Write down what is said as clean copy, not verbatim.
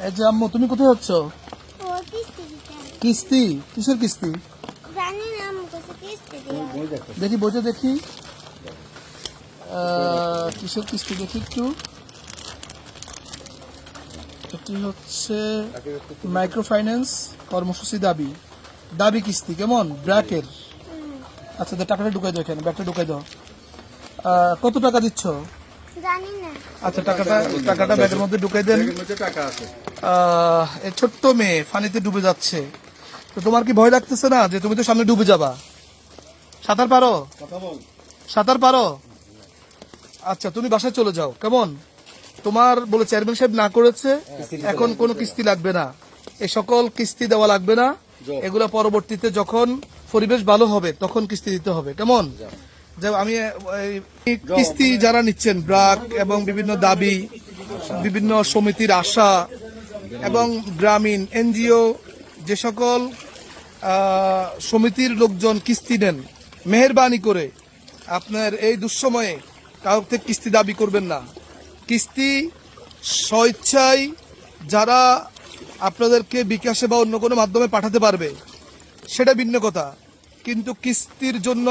এই যে আম্মু, তুমি কোথায় যাচ্ছ? কিস্তি? কিসের কিস্তি? দেখি বইটা দেখি। কিসের কিস্তি দেখি একটু। এটি হচ্ছে মাইক্রো ফাইন্যান্স কর্মসূচি দাবি কিস্তি। কেমন ব্র্যাকের? আচ্ছা, টাকাটা ঢুকাই দাও, এখানে ব্যাগটা ঢুকাই দাও। কত টাকা দিচ্ছ? আচ্ছা, টাকাটা ব্যাগের মধ্যে ঢুকাই দেন। এই ছোট্ট মেয়ে পানিতে ডুবে যাচ্ছে, তো তোমার কি ভয় লাগতেছে না যে তুমি তো সামনে ডুবে যাবা? সাঁতার পারো? আচ্ছা, তুমি বাসায় চলে যাও। কেমন? তোমার বলে চেয়ারম্যান সাহেব না করেছে, এখন কোনো কিস্তি লাগবে না, এই সকল কিস্তি দেওয়া লাগবে না। এগুলো পরবর্তীতে যখন পরিবেশ ভালো হবে তখন কিস্তি দিতে হবে। কেমন? যে আমি কিস্তি যারা নিচ্ছেন ব্র্যাক এবং বিভিন্ন দাবি, বিভিন্ন সমিতির আশা এবং গ্রামীণ এনজিও, যে সকল সমিতির লোকজন কিস্তি নেন, মেহেরবানি করে আপনার এই দুঃসময়ে কারো থেকে কিস্তি দাবি করবেন না। কিস্তি স্বেচ্ছায় যারা আপনাদেরকে বিকাশে বা অন্য কোনো মাধ্যমে পাঠাতে পারবে সেটা ভিন্ন কথা, কিন্তু কিস্তির জন্য